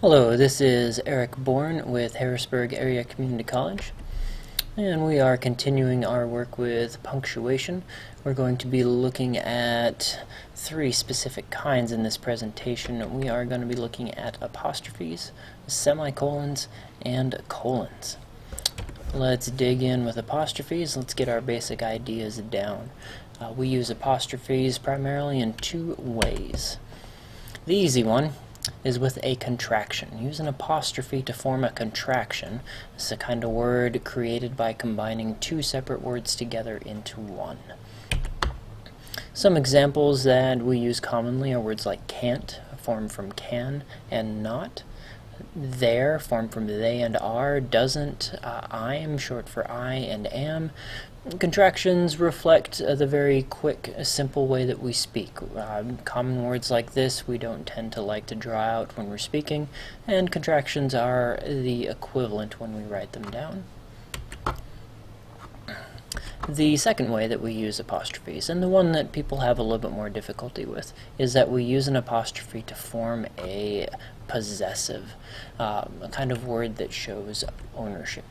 Hello, this is Eric Bourne with Harrisburg Area Community College, and we are continuing our work with punctuation. We're going to be looking at three specific kinds in this presentation. We are going to be looking at apostrophes, semicolons, and colons. Let's dig in with apostrophes. Let's get our basic ideas down. We use apostrophes primarily in two ways. The easy one is with a contraction. Use an apostrophe to form a contraction. This is a kind of word created by combining two separate words together into one. Some examples that we use commonly are words like can't, formed from can and not. There, formed from they and are. Doesn't, I'm, short for I and am. Contractions reflect the very quick, simple way that we speak. Common words like this we don't tend to like to draw out when we're speaking, and contractions are the equivalent when we write them down. The second way that we use apostrophes, and the one that people have a little bit more difficulty with, is that we use an apostrophe to form a possessive, a kind of word that shows ownership.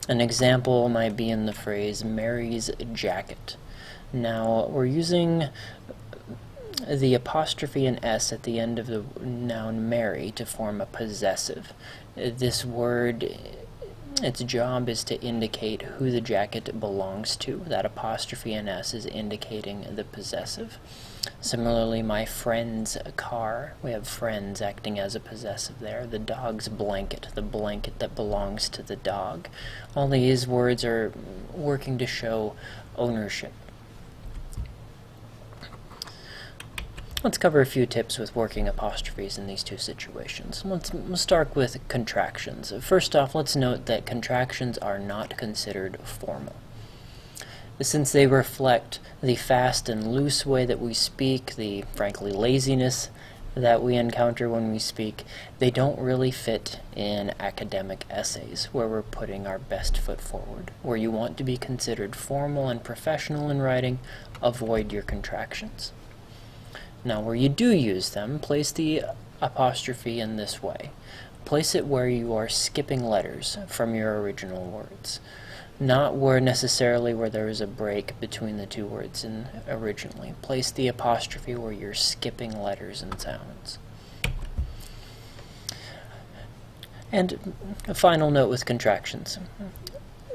An example might be in the phrase Mary's jacket. Now we're using the apostrophe and s at the end of the noun Mary to form a possessive. This word, its job is to indicate who the jacket belongs to. That apostrophe and s is indicating the possessive. Similarly, my friend's car, we have friends acting as a possessive there. The dog's blanket, the blanket that belongs to the dog. All these words are working to show ownership. Let's cover a few tips with working apostrophes in these two situations. Let's start with contractions. First off, let's note that contractions are not considered formal. Since they reflect the fast and loose way that we speak, the frankly laziness that we encounter when we speak, they don't really fit in academic essays where we're putting our best foot forward. Where you want to be considered formal and professional in writing, avoid your contractions. Now where you do use them, place the apostrophe in this way. Place it where you are skipping letters from your original words. Not necessarily where there is a break between the two words originally. Place the apostrophe where you're skipping letters and sounds. And a final note with contractions.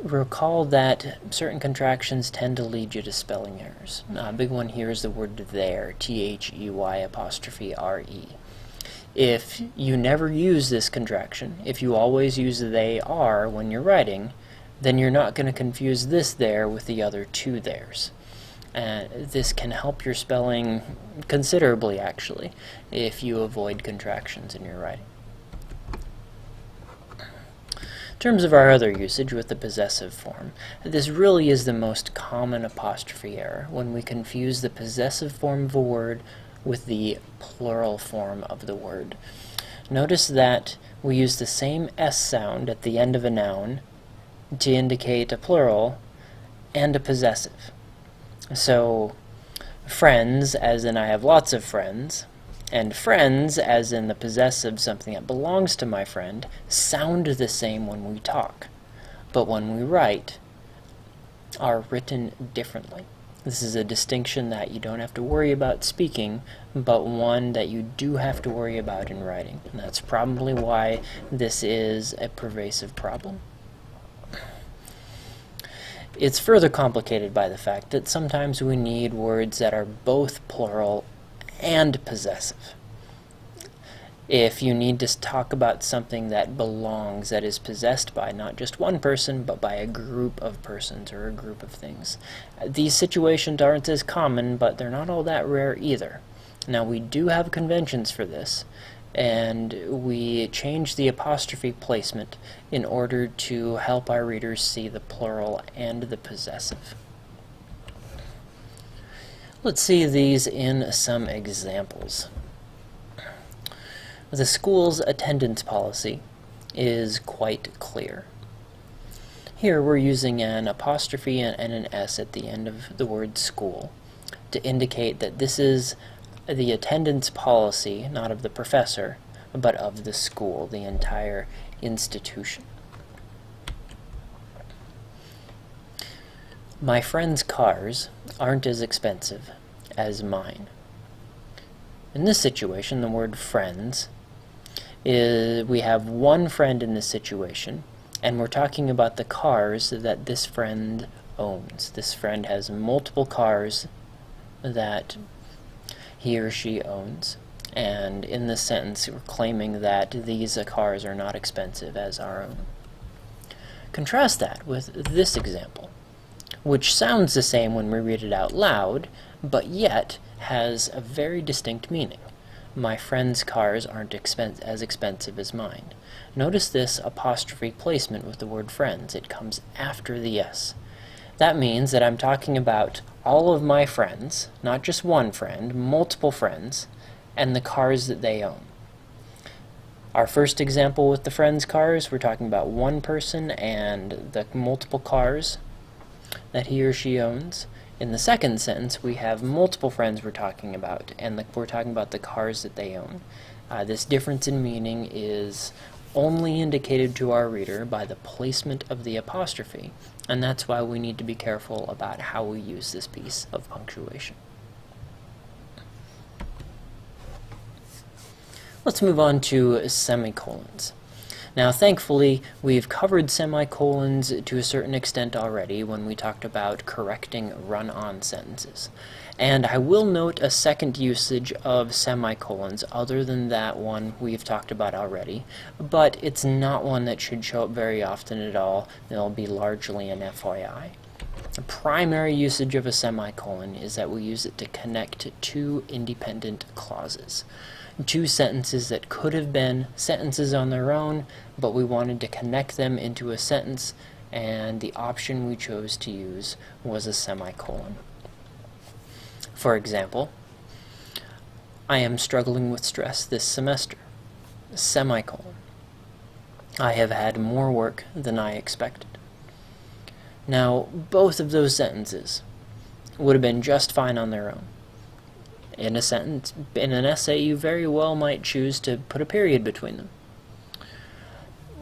Recall that certain contractions tend to lead you to spelling errors. A big one here is the word there, T-H-E-Y apostrophe R-E. If you never use this contraction, if you always use they are when you're writing, then you're not going to confuse this there with the other two theirs. This can help your spelling considerably, actually, if you avoid contractions in your writing. In terms of our other usage with the possessive form, this really is the most common apostrophe error when we confuse the possessive form of a word with the plural form of the word. Notice that we use the same S sound at the end of a noun to indicate a plural and a possessive. So friends, as in I have lots of friends, and friends, as in the possessive, something that belongs to my friend, sound the same when we talk, but when we write, are written differently. This is a distinction that you don't have to worry about speaking, but one that you do have to worry about in writing. And that's probably why this is a pervasive problem. It's further complicated by the fact that sometimes we need words that are both plural and possessive. If you need to talk about something that belongs, that is possessed by not just one person, but by a group of persons or a group of things. These situations aren't as common, but they're not all that rare either. Now, we do have conventions for this, and we change the apostrophe placement in order to help our readers see the plural and the possessive. Let's see these in some examples. The school's attendance policy is quite clear. Here we're using an apostrophe and an S at the end of the word school to indicate that this is the attendance policy, not of the professor, but of the school, the entire institution. My friend's cars aren't as expensive as mine. In this situation, the word friends we have one friend in this situation, and we're talking about the cars that this friend owns. This friend has multiple cars that he or she owns, and in this sentence we're claiming that these cars are not expensive as our own. Contrast that with this example, which sounds the same when we read it out loud, but yet has a very distinct meaning. My friend's cars aren't as expensive as mine. Notice this apostrophe placement with the word friends. It comes after the S. That means that I'm talking about all of my friends, not just one friend, multiple friends, and the cars that they own. Our first example with the friends' cars, we're talking about one person and the multiple cars that he or she owns. In the second sentence, we have multiple friends we're talking about, and we're talking about the cars that they own. This difference in meaning is only indicated to our reader by the placement of the apostrophe, and that's why we need to be careful about how we use this piece of punctuation. Let's move on to semicolons. Now, thankfully, we've covered semicolons to a certain extent already when we talked about correcting run-on sentences. And I will note a second usage of semicolons other than that one we've talked about already, but it's not one that should show up very often at all. It'll be largely an FYI. The primary usage of a semicolon is that we use it to connect two independent clauses. Two sentences that could have been sentences on their own, but we wanted to connect them into a sentence, and the option we chose to use was a semicolon. For example, I am struggling with stress this semester. Semicolon. I have had more work than I expected. Now, both of those sentences would have been just fine on their own. In a sentence, in an essay, you very well might choose to put a period between them.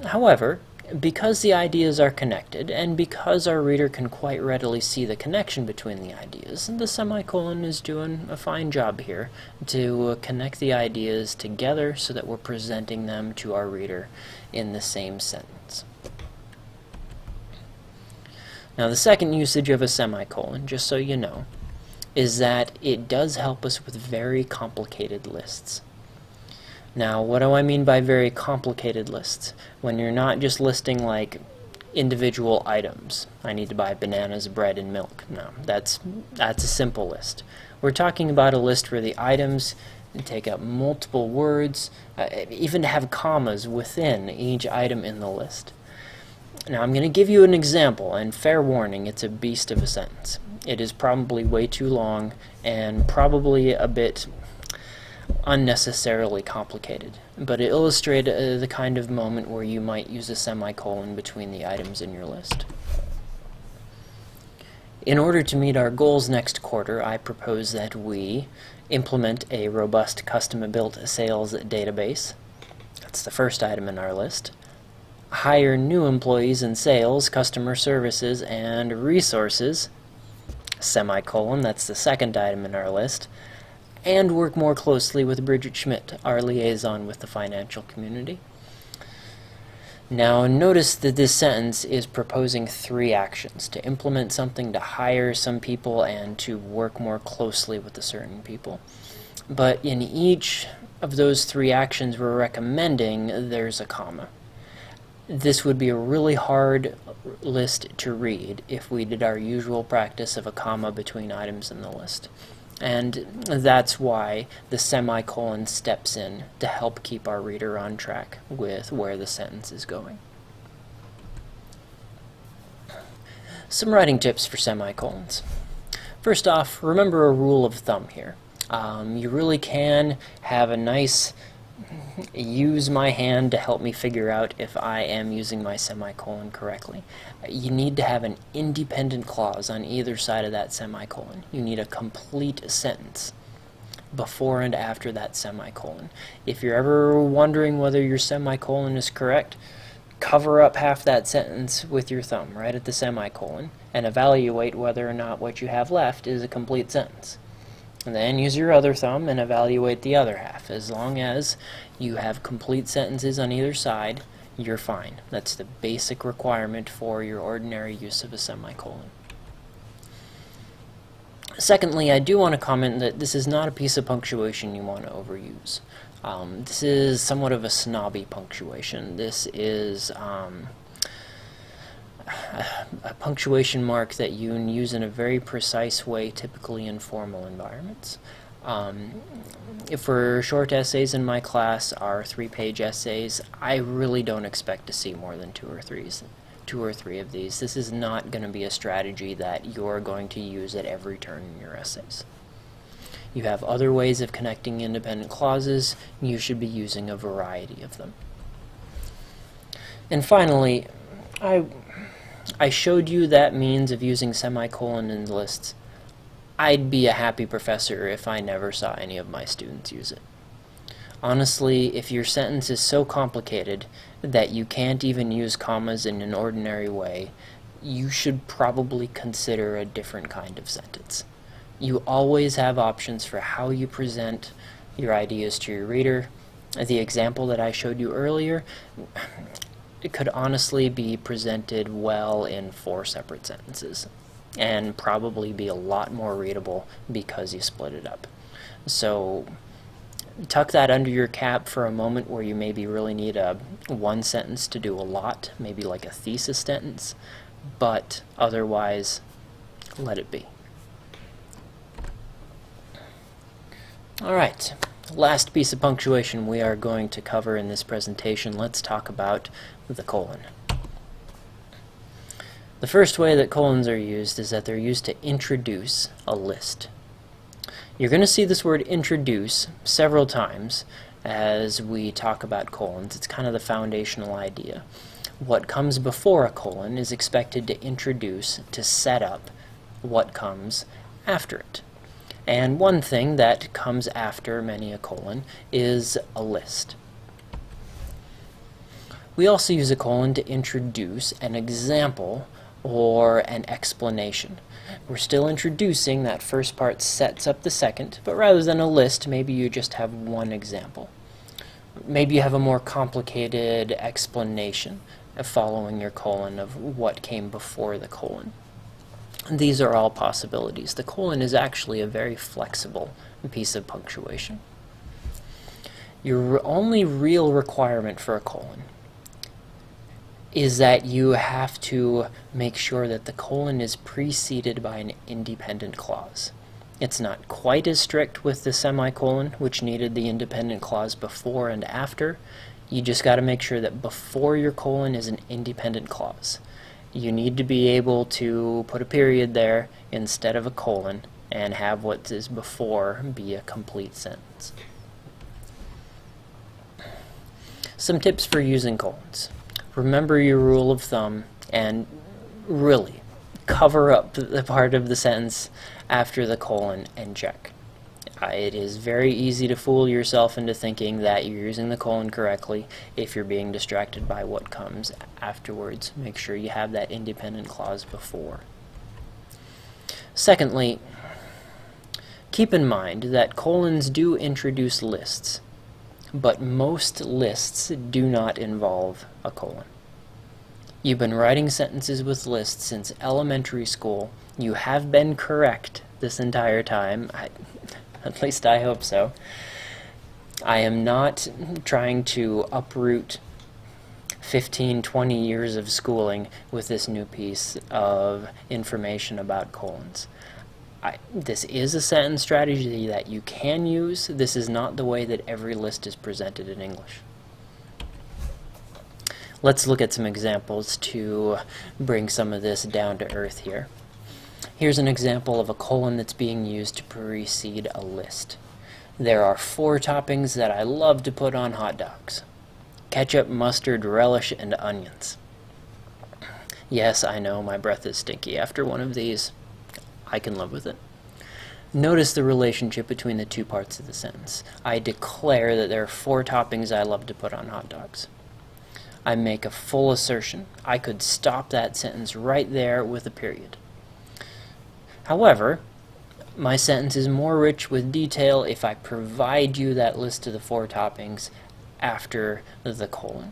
However, because the ideas are connected, and because our reader can quite readily see the connection between the ideas, the semicolon is doing a fine job here to connect the ideas together so that we're presenting them to our reader in the same sentence. Now, the second usage of a semicolon, just so you know, is that it does help us with very complicated lists. Now, what do I mean by very complicated lists? When you're not just listing like individual items. I need to buy bananas, bread, and milk. No, that's a simple list. We're talking about a list where the items take up multiple words, even have commas within each item in the list. Now, I'm going to give you an example, and fair warning, it's a beast of a sentence. It is probably way too long and probably a bit unnecessarily complicated, but it illustrates the kind of moment where you might use a semicolon between the items in your list. In order to meet our goals next quarter, I propose that we implement a robust custom-built sales database. That's the first item in our list. Hire new employees in sales, customer services, and resources, semicolon, that's the second item in our list, and work more closely with Bridget Schmidt, our liaison with the financial community. Now, notice that this sentence is proposing three actions: to implement something, to hire some people, and to work more closely with the certain people. But in each of those three actions we're recommending, there's a comma. This would be a really hard list to read if we did our usual practice of a comma between items in the list. And that's why the semicolon steps in to help keep our reader on track with where the sentence is going. Some writing tips for semicolons. First off, remember a rule of thumb here. You really can have a nice use my hand to help me figure out if I am using my semicolon correctly. You need to have an independent clause on either side of that semicolon. You need a complete sentence. before and after that semicolon. If you're ever wondering whether your semicolon is correct, cover up half that sentence with your thumb right at the semicolon and evaluate whether or not what you have left is a complete sentence. And then use your other thumb and evaluate the other half. As long as you have complete sentences on either side, you're fine. That's the basic requirement for your ordinary use of a semicolon. Secondly, I do want to comment that this is not a piece of punctuation you want to overuse. This is somewhat of a snobby punctuation. This is a punctuation mark that you use in a very precise way, typically in formal environments. For short essays in my class, our 3-page essays, I really don't expect to see more than two or three of these. This is not going to be a strategy that you're going to use at every turn in your essays. You have other ways of connecting independent clauses. You should be using a variety of them. And finally, I showed you that means of using semicolon in lists. I'd be a happy professor if I never saw any of my students use it. Honestly, if your sentence is so complicated that you can't even use commas in an ordinary way, you should probably consider a different kind of sentence. You always have options for how you present your ideas to your reader. The example that I showed you earlier, it could honestly be presented well in 4 separate sentences and probably be a lot more readable because you split it up. So tuck that under your cap for a moment where you maybe really need one sentence to do a lot, maybe like a thesis sentence, but otherwise let it be. Alright, last piece of punctuation we are going to cover in this presentation. Let's talk about the colon. The first way that colons are used is that they're used to introduce a list. You're going to see this word introduce several times as we talk about colons. It's kind of the foundational idea. What comes before a colon is expected to introduce, to set up what comes after it. And one thing that comes after many a colon is a list. We also use a colon to introduce an example or an explanation. We're still introducing, that first part sets up the second, but rather than a list, maybe you just have one example. Maybe you have a more complicated explanation following your colon of what came before the colon. These are all possibilities. The colon is actually a very flexible piece of punctuation. Your only real requirement for a colon is that you have to make sure that the colon is preceded by an independent clause. It's not quite as strict with the semicolon, which needed the independent clause before and after. You just got to make sure that before your colon is an independent clause. You need to be able to put a period there instead of a colon and have what is before be a complete sentence. Some tips for using colons. Remember your rule of thumb and really cover up the part of the sentence after the colon and check. It is very easy to fool yourself into thinking that you're using the colon correctly if you're being distracted by what comes afterwards. Make sure you have that independent clause before. Secondly, keep in mind that colons do introduce lists, but most lists do not involve a colon. You've been writing sentences with lists since elementary school. You have been correct this entire time. At least I hope so. I am not trying to uproot 15, 20 years of schooling with this new piece of information about colons. This is a sentence strategy that you can use. This is not the way that every list is presented in English. Let's look at some examples to bring some of this down to earth here. Here's an example of a colon that's being used to precede a list. There are 4 toppings that I love to put on hot dogs: ketchup, mustard, relish, and onions. Yes, I know my breath is stinky after one of these. I can live with it. Notice the relationship between the two parts of the sentence. I declare that there are 4 toppings I love to put on hot dogs. I make a full assertion. I could stop that sentence right there with a period. However, my sentence is more rich with detail if I provide you that list of the 4 toppings after the colon.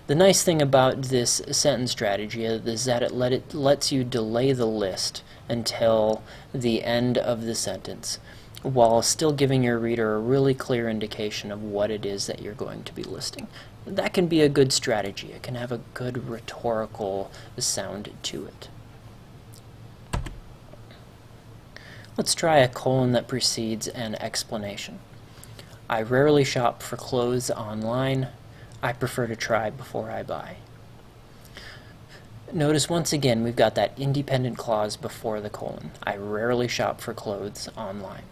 The nice thing about this sentence strategy is that it lets you delay the list until the end of the sentence, while still giving your reader a really clear indication of what it is that you're going to be listing. That can be a good strategy. It can have a good rhetorical sound to it. Let's try a colon that precedes an explanation. I rarely shop for clothes online. I prefer to try before I buy. Notice once again we've got that independent clause before the colon. I rarely shop for clothes online.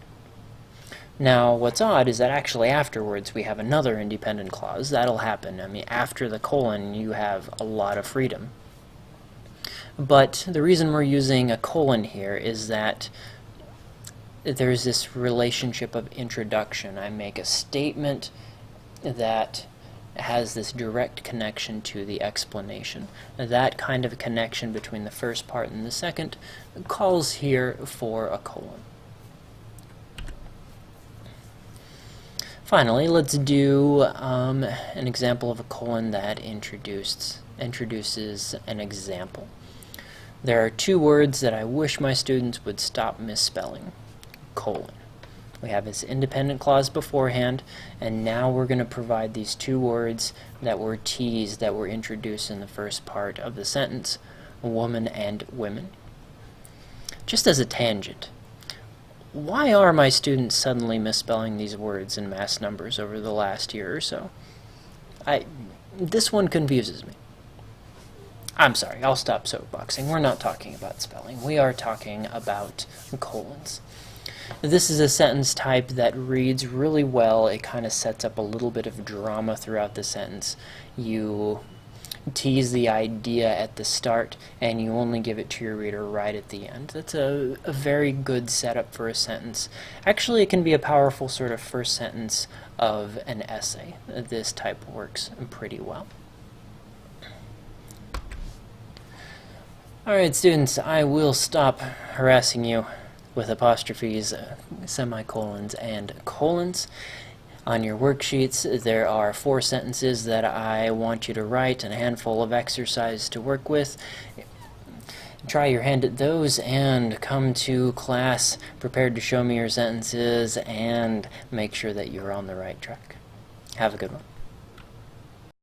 Now what's odd is that actually afterwards we have another independent clause. That'll happen. I mean, after the colon you have a lot of freedom. But the reason we're using a colon here is that there's this relationship of introduction. I make a statement that has this direct connection to the explanation. That kind of connection between the first part and the second calls here for a colon. Finally, let's do an example of a colon that introduces an example. There are 2 words that I wish my students would stop misspelling. Colon. We have this independent clause beforehand, and now we're going to provide these 2 words that were teased, that were introduced in the first part of the sentence, woman and women. Just as a tangent, why are my students suddenly misspelling these words in mass numbers over the last year or so? This one confuses me. I'm sorry, I'll stop soapboxing. We're not talking about spelling. We are talking about colons. This is a sentence type that reads really well. It kind of sets up a little bit of drama throughout the sentence. You tease the idea at the start, and you only give it to your reader right at the end. That's a very good setup for a sentence. Actually, it can be a powerful sort of first sentence of an essay. This type works pretty well. Alright students, I will stop harassing you with apostrophes, semicolons, and colons. On your worksheets there are 4 sentences that I want you to write and a handful of exercises to work with. Try your hand at those and come to class prepared to show me your sentences and make sure that you're on the right track. Have a good one.